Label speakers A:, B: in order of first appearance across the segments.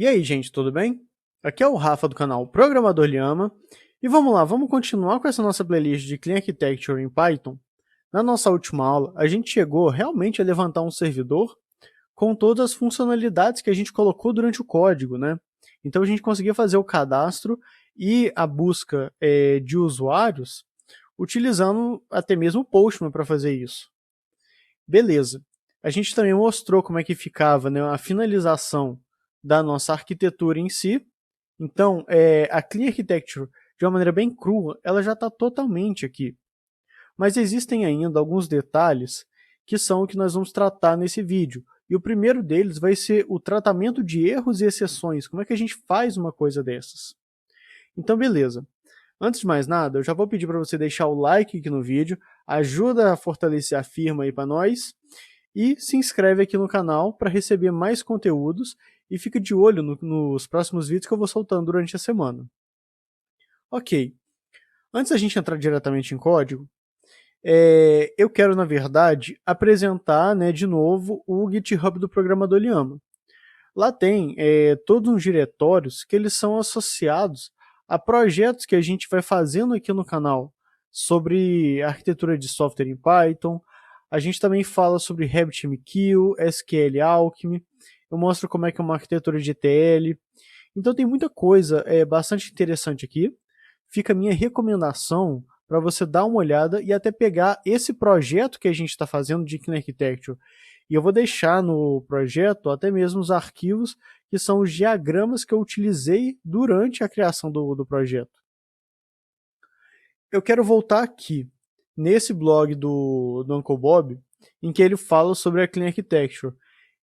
A: E aí, gente, tudo bem? Aqui é o Rafa do canal Programador Lhama. E vamos lá, vamos continuar com essa nossa playlist de Clean Architecture em Python. Na nossa última aula, a gente chegou realmente a levantar um servidor com todas as funcionalidades que a gente colocou durante o código, né? Então a gente conseguia fazer o cadastro e a busca de usuários utilizando até mesmo o Postman para fazer isso. Beleza. A gente também mostrou como é que ficava, né, a finalização da nossa arquitetura em si. Então, a Clean Architecture, de uma maneira bem crua, ela já está totalmente aqui. Mas existem ainda alguns detalhes que são o que nós vamos tratar nesse vídeo. E o primeiro deles vai ser o tratamento de erros e exceções. Como é que a gente faz uma coisa dessas? Então, beleza. Antes de mais nada, eu já vou pedir para você deixar o like aqui no vídeo, ajuda a fortalecer a firma aí para nós, e se inscreve aqui no canal para receber mais conteúdos e fica de olho nos próximos vídeos que eu vou soltando durante a semana. Ok, antes da gente entrar diretamente em código, eu quero, na verdade, apresentar, né, de novo o GitHub do Programador Lhama. Lá tem todos os diretórios que eles são associados a projetos que a gente vai fazendo aqui no canal sobre arquitetura de software em Python. A gente também fala sobre RabbitMQ, SQL Alchemy. Eu mostro como é que é uma arquitetura de ETL. Então tem muita coisa bastante interessante aqui. Fica a minha recomendação para você dar uma olhada e até pegar esse projeto que a gente está fazendo de Clean Architecture. E eu vou deixar no projeto até mesmo os arquivos que são os diagramas que eu utilizei durante a criação do projeto. Eu quero voltar aqui, nesse blog do Uncle Bob, em que ele fala sobre a Clean Architecture.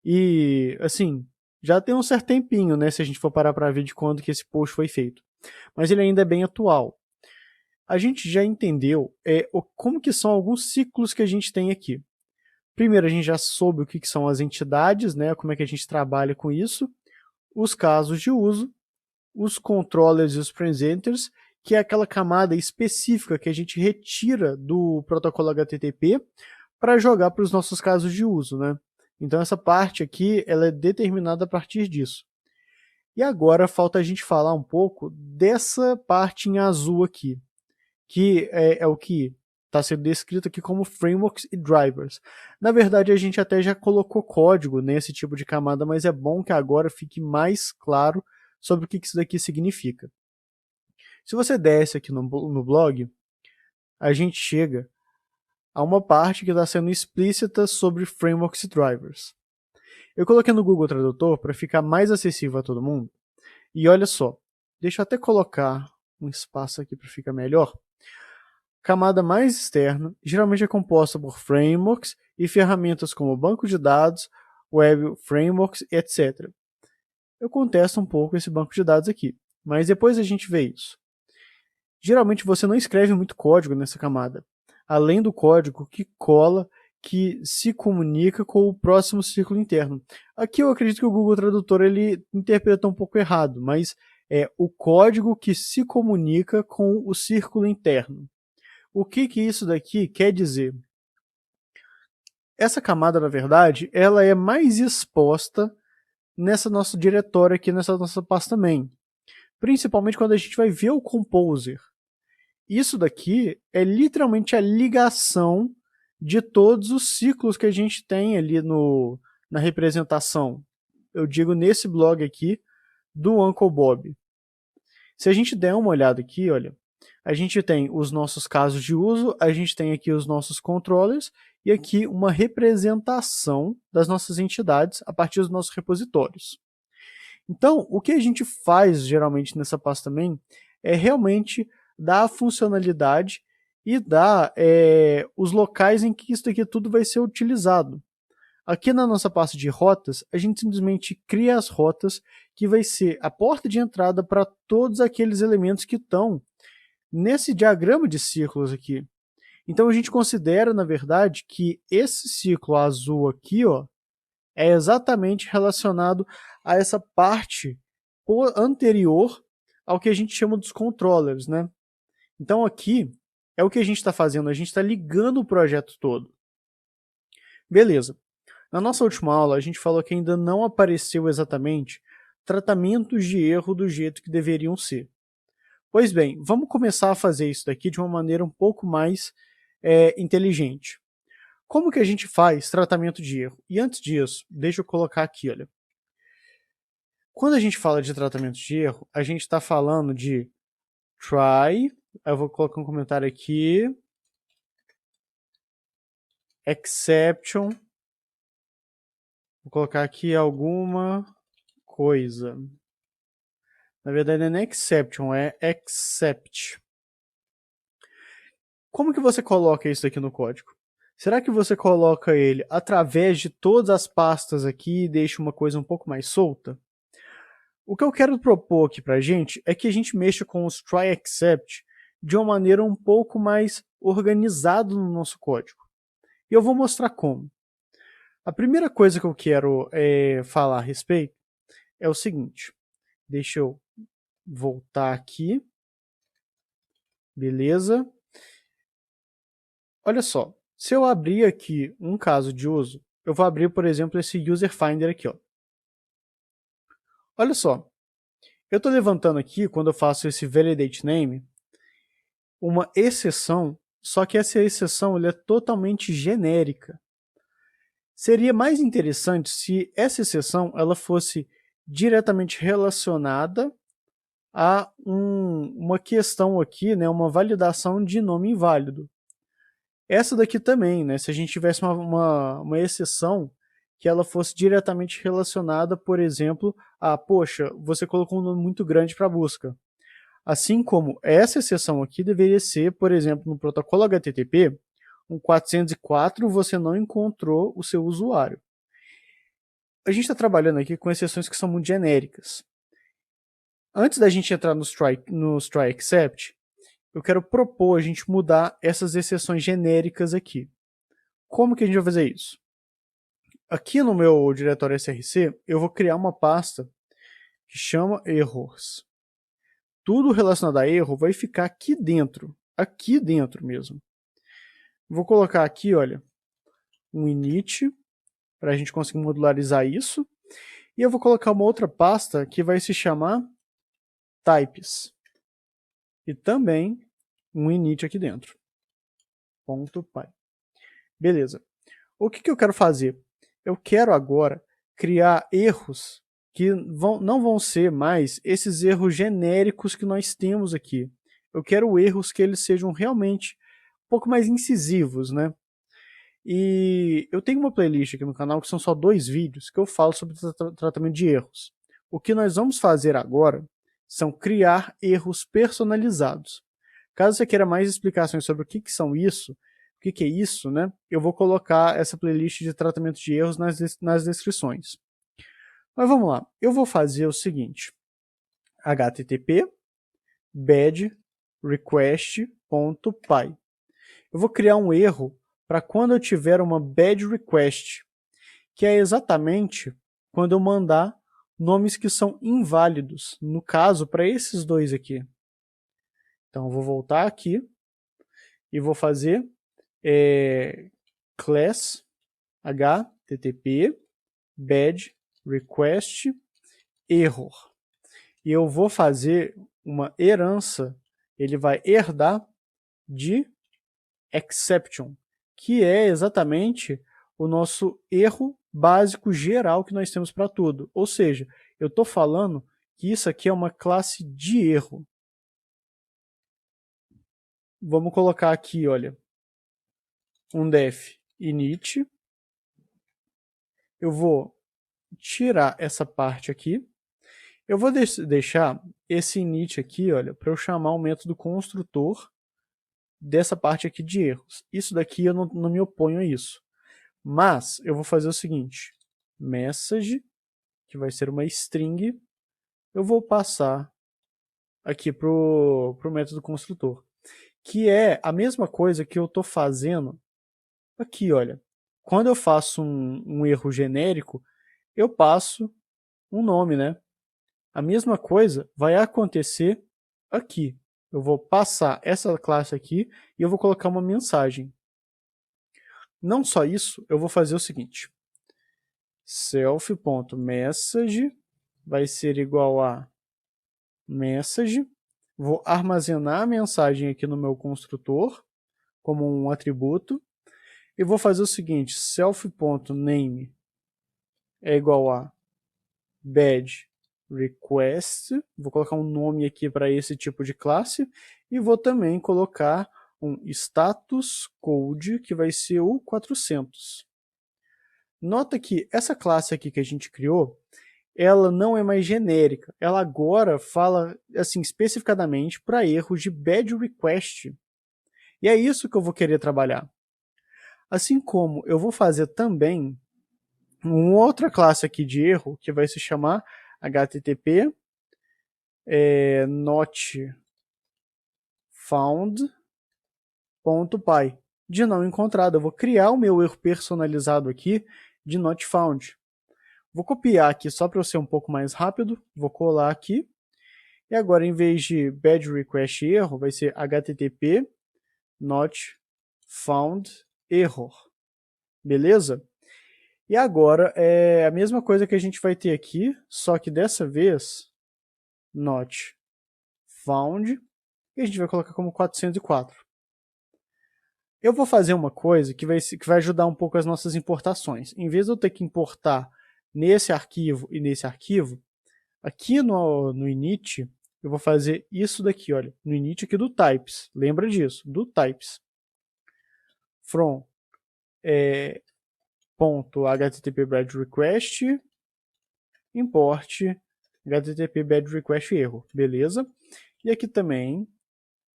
A: E, assim, já tem um certo tempinho, né, se a gente for parar para ver de quando que esse post foi feito. Mas ele ainda é bem atual. A gente já entendeu como que são alguns ciclos que a gente tem aqui. Primeiro, a gente já soube o que são as entidades, né, como é que a gente trabalha com isso, os casos de uso, os controllers e os presenters, que é aquela camada específica que a gente retira do protocolo HTTP para jogar para os nossos casos de uso, né? Então essa parte aqui ela é determinada a partir disso. E agora falta a gente falar um pouco dessa parte em azul aqui, que é o que está sendo descrito aqui como frameworks e drivers. Na verdade, a gente até já colocou código nesse tipo de camada, mas é bom que agora fique mais claro sobre o que isso daqui significa. Se você desce aqui no blog, a gente chega a uma parte que está sendo explícita sobre frameworks e drivers. Eu coloquei no Google Tradutor para ficar mais acessível a todo mundo. E olha só, deixa eu até colocar um espaço aqui para ficar melhor. Camada mais externa geralmente é composta por frameworks e ferramentas como banco de dados, web frameworks, etc. Eu contesto um pouco esse banco de dados aqui, mas depois a gente vê isso. Geralmente você não escreve muito código nessa camada, além do código que cola, que se comunica com o próximo círculo interno. Aqui eu acredito que o Google Tradutor ele interpretou um pouco errado, mas é o código que se comunica com o círculo interno. O que isso daqui quer dizer? Essa camada, na verdade, ela é mais exposta nessa nosso diretório aqui, nessa nossa pasta main. Principalmente quando a gente vai ver o composer. Isso daqui é literalmente a ligação de todos os ciclos que a gente tem ali na representação. Eu digo nesse blog aqui do Uncle Bob. Se a gente der uma olhada aqui, olha, a gente tem os nossos casos de uso, a gente tem aqui os nossos controllers e aqui uma representação das nossas entidades a partir dos nossos repositórios. Então, o que a gente faz geralmente nessa pasta main é realmente dar a funcionalidade e dar os locais em que isso daqui tudo vai ser utilizado. Aqui na nossa pasta de rotas, a gente simplesmente cria as rotas que vai ser a porta de entrada para todos aqueles elementos que estão nesse diagrama de círculos aqui. Então a gente considera, na verdade, que esse ciclo azul aqui, ó, é exatamente relacionado a essa parte anterior ao que a gente chama dos controllers, né? Então aqui é o que a gente está fazendo, a gente está ligando o projeto todo. Beleza. Na nossa última aula, a gente falou que ainda não apareceu exatamente tratamentos de erro do jeito que deveriam ser. Pois bem, vamos começar a fazer isso daqui de uma maneira um pouco mais inteligente. Como que a gente faz tratamento de erro? E antes disso, deixa eu colocar aqui, olha. Quando a gente fala de tratamento de erro, a gente está falando de try, eu vou colocar um comentário aqui, exception, vou colocar aqui alguma coisa. Na verdade não é exception, é except. Como que você coloca isso aqui no código? Será que você coloca ele através de todas as pastas aqui e deixa uma coisa um pouco mais solta? O que eu quero propor aqui pra gente é que a gente mexa com os try except de uma maneira um pouco mais organizada no nosso código. E eu vou mostrar como. A primeira coisa que eu quero falar a respeito é o seguinte. Deixa eu voltar aqui. Beleza. Olha só. Se eu abrir aqui um caso de uso, eu vou abrir, por exemplo, esse User Finder aqui. Ó. Olha só. Eu estou levantando aqui, quando eu faço esse validate name, uma exceção, só que essa exceção é totalmente genérica. Seria mais interessante se essa exceção ela fosse diretamente relacionada a uma questão aqui, né, uma validação de nome inválido. Essa daqui também, né, se a gente tivesse uma exceção que ela fosse diretamente relacionada, por exemplo, a, poxa, você colocou um nome muito grande para busca. Assim como essa exceção aqui deveria ser, por exemplo, no protocolo HTTP, um 404 você não encontrou o seu usuário. A gente está trabalhando aqui com exceções que são muito genéricas. Antes da gente entrar no try except, eu quero propor a gente mudar essas exceções genéricas aqui. Como que a gente vai fazer isso? Aqui no meu diretório src, eu vou criar uma pasta que chama errors. Tudo relacionado a erro vai ficar aqui dentro mesmo. Vou colocar aqui, olha, um init, para a gente conseguir modularizar isso. E eu vou colocar uma outra pasta que vai se chamar types. E também um init aqui dentro. .py. Beleza. O que eu quero fazer? Eu quero agora criar erros que não vão ser mais esses erros genéricos que nós temos aqui. Eu quero erros que eles sejam realmente um pouco mais incisivos, né? E eu tenho uma playlist aqui no canal que são só 2 vídeos que eu falo sobre tratamento de erros. O que nós vamos fazer agora são criar erros personalizados. Caso você queira mais explicações sobre o que são isso, o que é isso, né? Eu vou colocar essa playlist de tratamento de erros nas descrições. Mas vamos lá, eu vou fazer o seguinte, http bad request.py. Eu vou criar um erro para quando eu tiver uma bad request, que é exatamente quando eu mandar nomes que são inválidos, no caso, para esses dois aqui. Então, eu vou voltar aqui e vou fazer class http bad request error. E eu vou fazer uma herança, ele vai herdar de exception, que é exatamente o nosso erro básico geral que nós temos para tudo. Ou seja, eu estou falando que isso aqui é uma classe de erro. Vamos colocar aqui, olha, um def init. Eu vou tirar essa parte aqui. Eu vou deixar esse init aqui, olha, para eu chamar o método construtor dessa parte aqui de erros. Isso daqui eu não me oponho a isso. Mas eu vou fazer o seguinte, message, que vai ser uma string, eu vou passar aqui pro método construtor, que é a mesma coisa que eu estou fazendo aqui, olha. Quando eu faço um erro genérico, eu passo um nome, né? A mesma coisa vai acontecer aqui. Eu vou passar essa classe aqui e eu vou colocar uma mensagem. Não só isso, eu vou fazer o seguinte. Self.message vai ser igual a message. Vou armazenar a mensagem aqui no meu construtor como um atributo. E vou fazer o seguinte, self.name é igual a badge request. Vou colocar um nome aqui para esse tipo de classe. E vou também colocar um status code, que vai ser o 400. Nota que essa classe aqui que a gente criou, ela não é mais genérica. Ela agora fala assim especificadamente para erros de badge request. E é isso que eu vou querer trabalhar. Assim como eu vou fazer também uma outra classe aqui de erro, que vai se chamar http not found.py, de não encontrado. Eu vou criar o meu erro personalizado aqui de not found. Vou copiar aqui só para eu ser um pouco mais rápido, vou colar aqui. E agora, em vez de badge request erro, vai ser http not found error. Beleza? E agora é a mesma coisa que a gente vai ter aqui, só que dessa vez not found e a gente vai colocar como 404. Eu vou fazer uma coisa que vai ajudar um pouco as nossas importações. Em vez de eu ter que importar nesse arquivo e nesse arquivo, aqui no init, eu vou fazer isso daqui, olha, no init aqui do types. Lembra disso, do types. From .http badge request import http badge request erro, beleza? E aqui também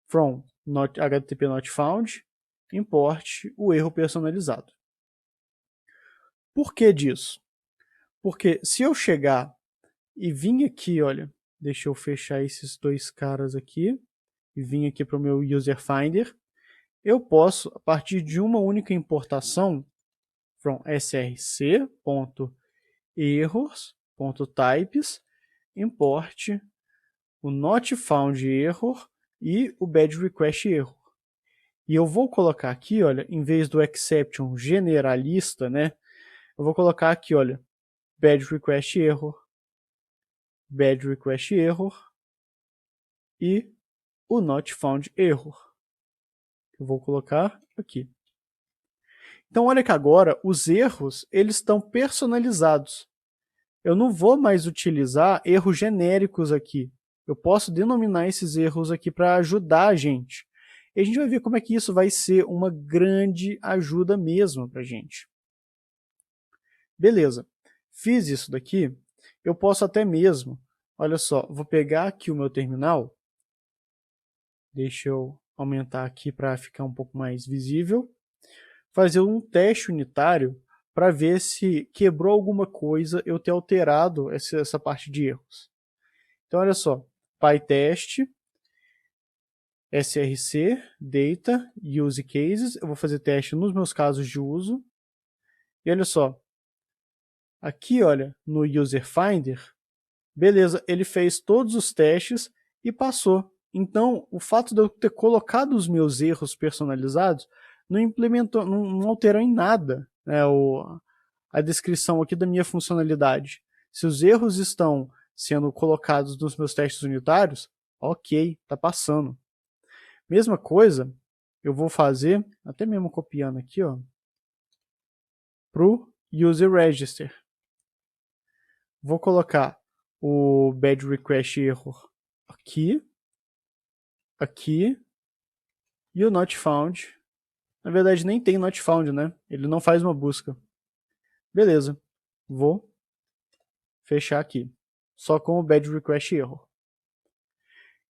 A: from http not found import o erro personalizado. Por que disso? Porque se eu chegar e vir aqui, olha, deixa eu fechar esses dois caras aqui e vir aqui para o meu user finder, eu posso, a partir de uma única importação, from src.errors.types, import o not found error e o badge request error. E eu vou colocar aqui, olha, em vez do exception generalista, né, eu vou colocar aqui, olha, badge request error e o not found error. Eu vou colocar aqui. Então, olha que agora os erros eles estão personalizados. Eu não vou mais utilizar erros genéricos aqui. Eu posso denominar esses erros aqui para ajudar a gente. E a gente vai ver como é que isso vai ser uma grande ajuda mesmo para a gente. Beleza. Fiz isso daqui. Eu posso até mesmo, olha só, vou pegar aqui o meu terminal. Deixa eu aumentar aqui para ficar um pouco mais visível. Fazer um teste unitário para ver se quebrou alguma coisa eu ter alterado essa parte de erros. Então, olha só, pytest, src, data, use cases, eu vou fazer teste nos meus casos de uso. E olha só, aqui, olha, no user finder, beleza, ele fez todos os testes e passou. Então, o fato de eu ter colocado os meus erros personalizados não implementou, não alterou em nada, né, a descrição aqui da minha funcionalidade. Se os erros estão sendo colocados nos meus testes unitários, ok, está passando. Mesma coisa, eu vou fazer, até mesmo copiando aqui, para o user register. Vou colocar o badge request error aqui, aqui, e o not found. Na verdade, nem tem not found, né? Ele não faz uma busca. Beleza. Vou fechar aqui. Só com o badge request error.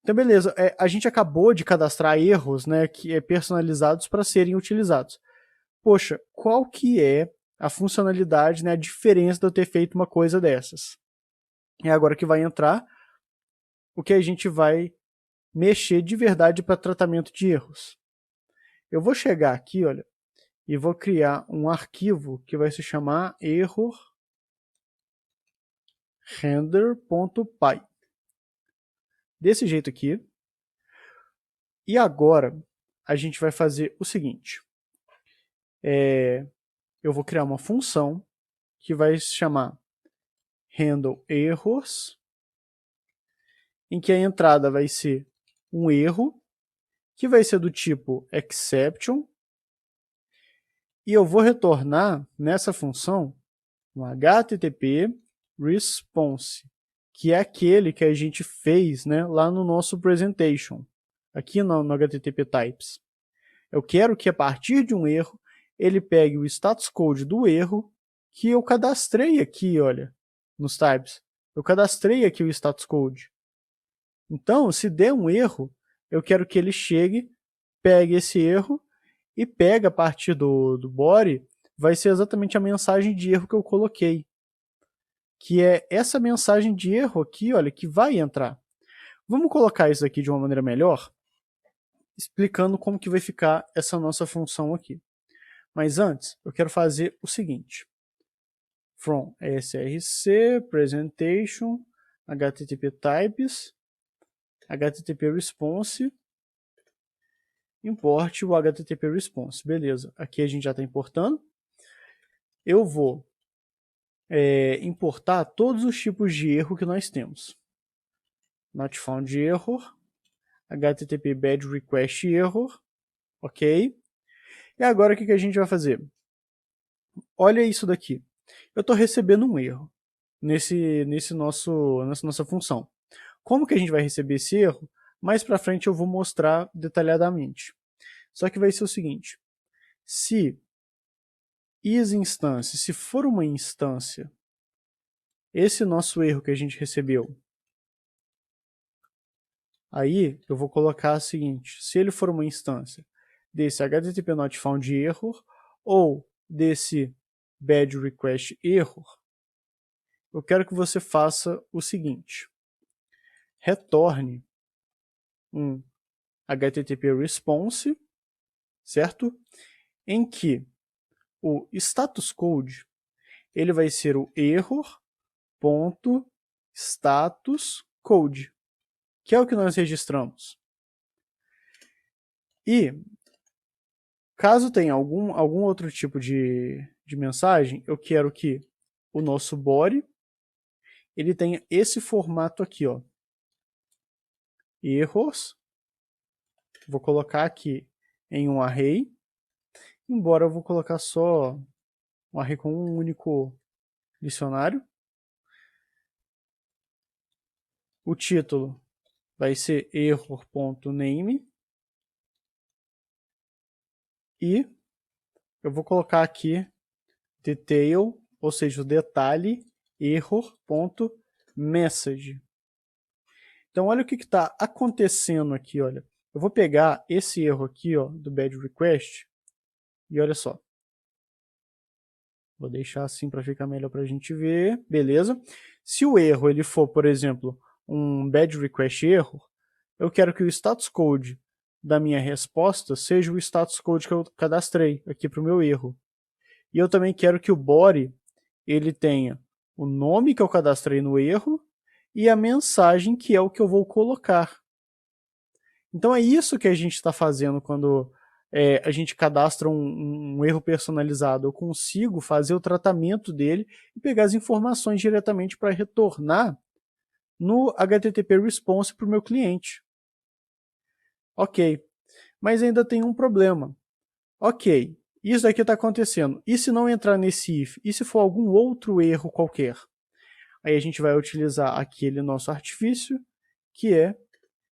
A: Então, beleza. A gente acabou de cadastrar erros, né, que é personalizados para serem utilizados. Poxa, qual que é a funcionalidade, né, a diferença de eu ter feito uma coisa dessas? É agora que vai entrar o que a gente vai mexer de verdade para tratamento de erros. Eu vou chegar aqui, olha, e vou criar um arquivo que vai se chamar error render.py. Desse jeito aqui. E agora a gente vai fazer o seguinte. Eu vou criar uma função que vai se chamar handle errors, em que a entrada vai ser um erro, que vai ser do tipo exception, e eu vou retornar nessa função um HTTP response, que é aquele que a gente fez, né, lá no nosso presentation, aqui no HTTP types. Eu quero que a partir de um erro, ele pegue o status code do erro que eu cadastrei aqui, olha, nos types. Eu cadastrei aqui o status code. Então, se der um erro, eu quero que ele chegue, pegue esse erro e pegue a partir do body, vai ser exatamente a mensagem de erro que eu coloquei. Que é essa mensagem de erro aqui, olha, que vai entrar. Vamos colocar isso aqui de uma maneira melhor, explicando como que vai ficar essa nossa função aqui. Mas antes, eu quero fazer o seguinte. From src, presentation, http types, http response, importe o http response. Beleza, aqui a gente já está importando. Eu vou importar todos os tipos de erro que nós temos. Not found error, http bad request error, ok? E agora o que a gente vai fazer? Olha isso daqui. Eu estou recebendo um erro nessa nossa função. Como que a gente vai receber esse erro? Mais para frente eu vou mostrar detalhadamente. Só que vai ser o seguinte. Se isInstance, se for uma instância, esse nosso erro que a gente recebeu, aí eu vou colocar o seguinte. Se ele for uma instância desse http not found error ou desse bad request error, eu quero que você faça o seguinte. Retorne um http response, certo? Em que o status code ele vai ser o error.status code, que é o que nós registramos. E caso tenha algum outro tipo de mensagem, eu quero que o nosso body ele tenha esse formato aqui, ó. Errors. Vou colocar aqui em um array, embora eu vou colocar só um array com um único dicionário. O título vai ser error.name. E eu vou colocar aqui detail, ou seja, o detalhe error.message. Então olha o que está acontecendo aqui, olha. Eu vou pegar esse erro aqui, ó, do bad request, e olha só. Vou deixar assim para ficar melhor para a gente ver, beleza? Se o erro ele for, por exemplo, um bad request error, eu quero que o status code da minha resposta seja o status code que eu cadastrei aqui para o meu erro. E eu também quero que o body ele tenha o nome que eu cadastrei no erro e a mensagem que é o que eu vou colocar. Então é isso que a gente está fazendo quando a gente cadastra um erro personalizado. Eu consigo fazer o tratamento dele e pegar as informações diretamente para retornar no HTTP response para o meu cliente. Ok, mas ainda tem um problema. Ok, isso daqui está acontecendo. E se não entrar nesse if? E se for algum outro erro qualquer? Aí a gente vai utilizar aquele nosso artifício, que é,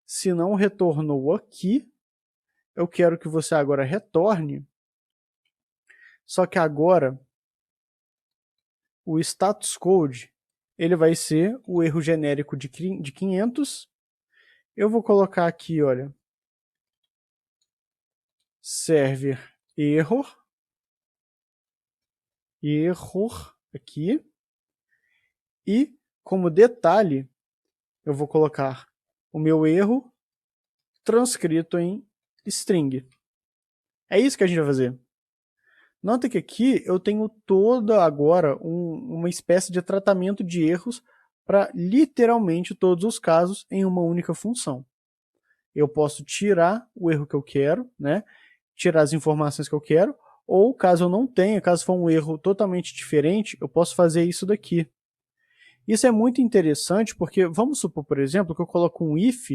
A: se não retornou aqui, eu quero que você agora retorne, só que agora o status code ele vai ser o erro genérico de 500. Eu vou colocar aqui, olha, server error aqui, e como detalhe eu vou colocar o meu erro transcrito em string. É isso que a gente vai fazer. Nota que aqui eu tenho toda agora uma espécie de tratamento de erros para literalmente todos os casos em uma única função. Eu posso tirar o erro que eu quero, né? Tirar as informações que eu quero, ou caso eu não tenha, caso for um erro totalmente diferente, eu posso fazer isso daqui. Isso é muito interessante porque vamos supor, por exemplo, que eu coloco um if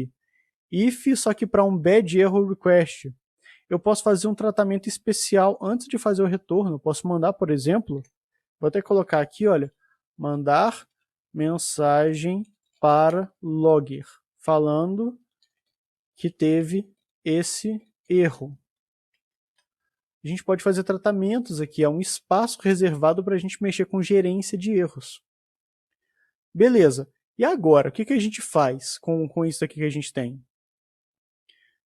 A: só que para um bad error request. Eu posso fazer um tratamento especial antes de fazer o retorno. Eu posso mandar, por exemplo, vou até colocar aqui, olha, mandar mensagem para logger, falando que teve esse erro. A gente pode fazer tratamentos aqui, é um espaço reservado para a gente mexer com gerência de erros. Beleza, e agora, o que a gente faz com isso aqui que a gente tem?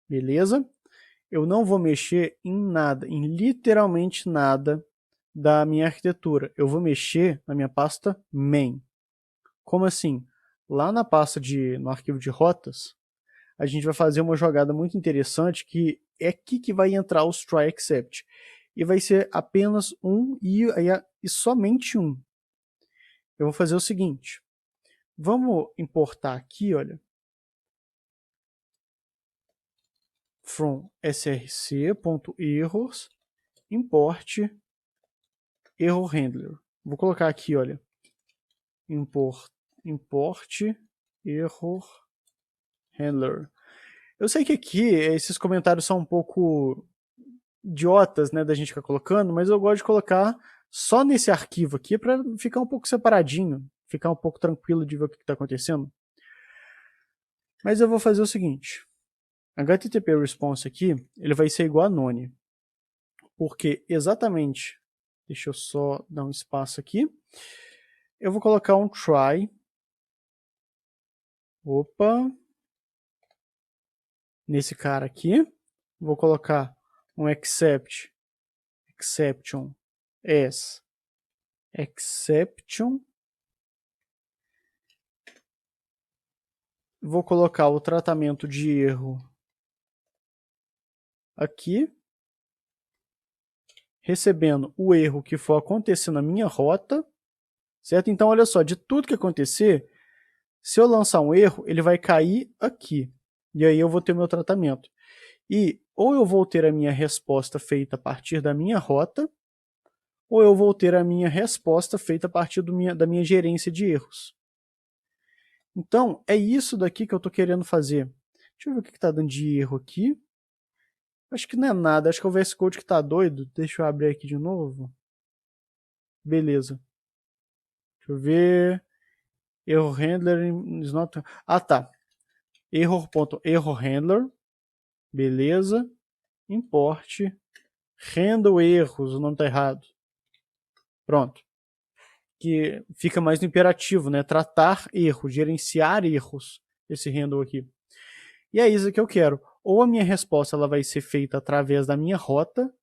A: Beleza? Eu não vou mexer em nada, em literalmente nada da minha arquitetura. Eu vou mexer na minha pasta main. Como assim? Lá na pasta no arquivo de rotas, a gente vai fazer uma jogada muito interessante que é aqui que vai entrar os try except. E vai ser apenas um e somente um. Eu vou fazer o seguinte. Vamos importar aqui, olha. From src.errors import error handler. Vou colocar aqui, olha. Import error handler. Eu sei que aqui esses comentários são um pouco idiotas, né, da gente ficar colocando, mas eu gosto de colocar só nesse arquivo aqui para ficar um pouco separadinho, ficar um pouco tranquilo de ver o que está acontecendo. Mas eu vou fazer o seguinte. HTTP response aqui, ele vai ser igual a none. Porque exatamente, deixa eu só dar um espaço aqui. Eu vou colocar um try. Opa. Nesse cara aqui. Vou colocar um exception as exception. Vou colocar o tratamento de erro aqui, recebendo o erro que for acontecer na minha rota, certo? Então, olha só, de tudo que acontecer, se eu lançar um erro, ele vai cair aqui, e aí eu vou ter o meu tratamento. E ou eu vou ter a minha resposta feita a partir da minha rota, ou eu vou ter a minha resposta feita a partir da minha gerência de erros. Então, é isso daqui que eu estou querendo fazer. Deixa eu ver o que está dando de erro aqui. Acho que não é nada, acho que é o VS Code que está doido. Deixa eu abrir aqui de novo. Beleza. Deixa eu ver. Error handler is not... Ah, tá. Error.errorhandler. Beleza. Import. Handle erros, o nome está errado. Pronto. Que fica mais no imperativo, né? Tratar erros, gerenciar erros. Esse handle aqui. E é isso que eu quero. Ou a minha resposta ela vai ser feita através da minha rota,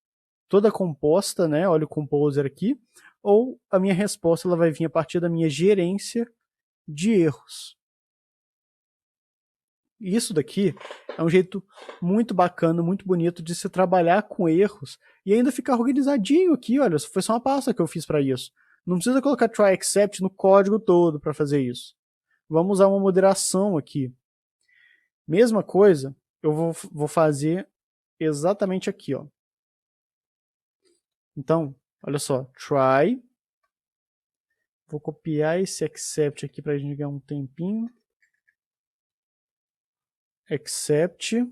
A: toda composta, né? Olha o composer aqui. Ou a minha resposta ela vai vir a partir da minha gerência de erros. Isso daqui é um jeito muito bacana, muito bonito de se trabalhar com erros e ainda ficar organizadinho aqui. Olha, foi só uma pasta que eu fiz para isso. Não precisa colocar try except no código todo para fazer isso. Vamos usar uma moderação aqui. Mesma coisa, eu vou fazer exatamente aqui, ó. Então, olha só, try. Vou copiar esse except aqui para a gente ganhar um tempinho. Except.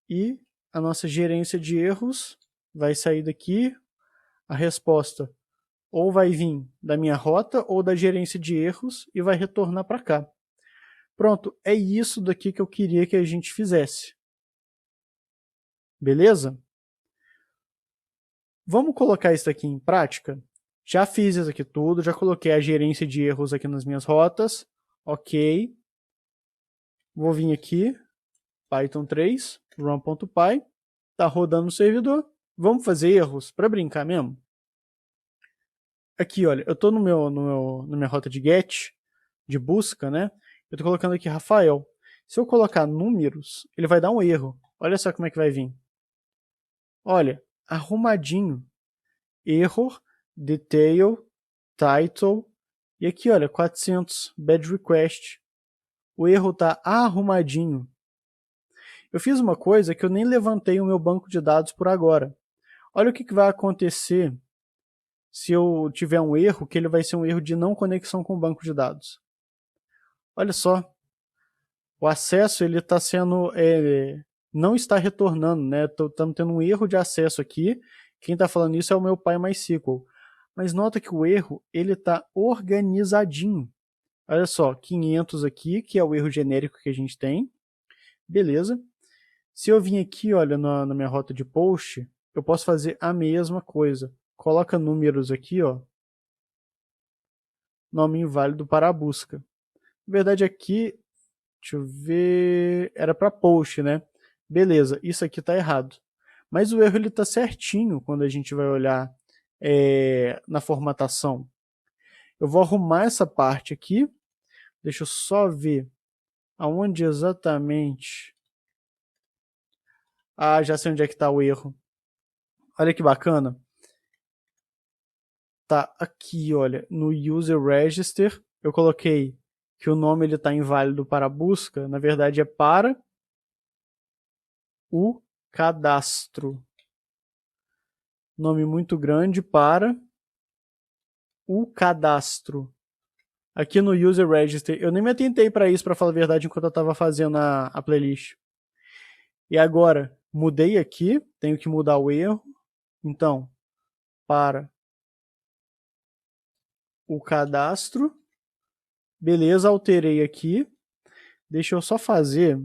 A: E a nossa gerência de erros vai sair daqui. A resposta ou vai vir da minha rota ou da gerência de erros e vai retornar para cá. Pronto, é isso daqui que eu queria que a gente fizesse. Beleza? Vamos colocar isso aqui em prática? Já fiz isso aqui tudo, já coloquei a gerência de erros aqui nas minhas rotas. Ok. Vou vir aqui, Python 3, run.py, está rodando no servidor. Vamos fazer erros para brincar mesmo? Aqui, olha, eu estou na minha rota de get, de busca, né? Eu estou colocando aqui Rafael. Se eu colocar números, ele vai dar um erro. Olha só como é que vai vir. Olha, arrumadinho. Error, detail, title. E aqui, olha, 400, bad request. O erro está arrumadinho. Eu fiz uma coisa que eu nem levantei o meu banco de dados por agora. Olha o que vai acontecer se eu tiver um erro, que ele vai ser um erro de não conexão com o banco de dados. Olha só, o acesso ele está sendo, não está retornando, né? Estamos tendo um erro de acesso aqui. Quem está falando isso é o meu pai MySQL. Mas nota que o erro ele está organizadinho. Olha só, 500 aqui, que é o erro genérico que a gente tem. Beleza. Se eu vim aqui, olha, na minha rota de post, eu posso fazer a mesma coisa. Coloca números aqui, ó. Nome inválido para a busca. Na verdade aqui, deixa eu ver, era para post, né? Beleza, isso aqui está errado. Mas o erro ele está certinho quando a gente vai olhar na formatação. Eu vou arrumar essa parte aqui. Deixa eu só ver aonde exatamente. Ah, já sei onde é que está o erro. Olha que bacana. Tá aqui, olha, no User Register. Eu coloquei que o nome ele está inválido para a busca. Na verdade é para o cadastro. Nome muito grande para o cadastro. Aqui no User Register, eu nem me atentei para isso, para falar a verdade, enquanto eu estava fazendo a playlist. E agora, mudei aqui, tenho que mudar o erro. Então, para o cadastro. Beleza, alterei aqui. Deixa eu só fazer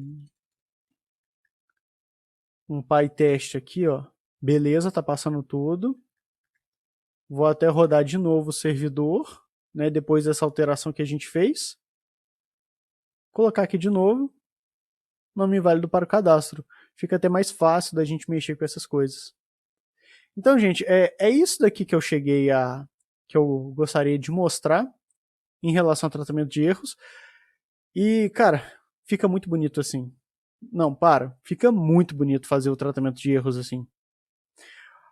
A: um PyTest aqui, ó. Beleza, tá passando tudo. Vou até rodar de novo o servidor, né, depois dessa alteração que a gente fez. Colocar aqui de novo. Nome inválido para o cadastro. Fica até mais fácil da gente mexer com essas coisas. Então, gente, é isso daqui que eu cheguei a... que eu gostaria de mostrar em relação ao tratamento de erros. E, cara, fica muito bonito assim. Não, para. Fica muito bonito fazer o tratamento de erros assim.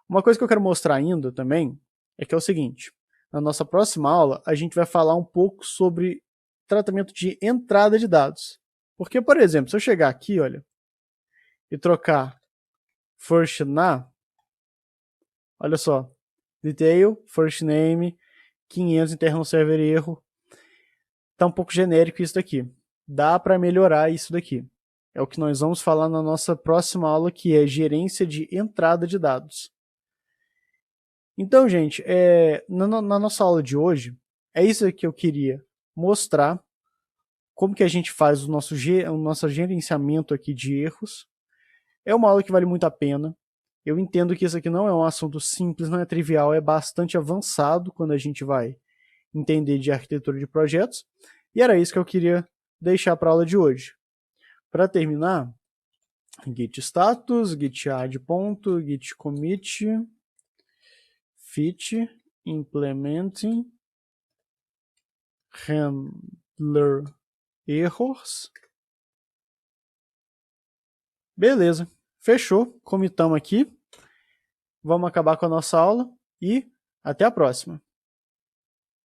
A: Uma coisa que eu quero mostrar ainda também é que é o seguinte. Na nossa próxima aula, a gente vai falar um pouco sobre tratamento de entrada de dados. Porque, por exemplo, se eu chegar aqui, olha, e trocar first na, olha só, detail, first name, 500, internal server erro, tá um pouco genérico isso daqui. Dá para melhorar isso daqui. É o que nós vamos falar na nossa próxima aula, que é gerência de entrada de dados. Então, gente, na nossa aula de hoje, é isso que eu queria mostrar, como que a gente faz o nosso gerenciamento aqui de erros. É uma aula que vale muito a pena. Eu entendo que isso aqui não é um assunto simples, não é trivial, é bastante avançado quando a gente vai entender de arquitetura de projetos. E era isso que eu queria deixar para a aula de hoje. Para terminar, git status, git add ponto, git commit, fit, implementing, handler errors. Beleza, fechou, comitamos aqui. Vamos acabar com a nossa aula e até a próxima.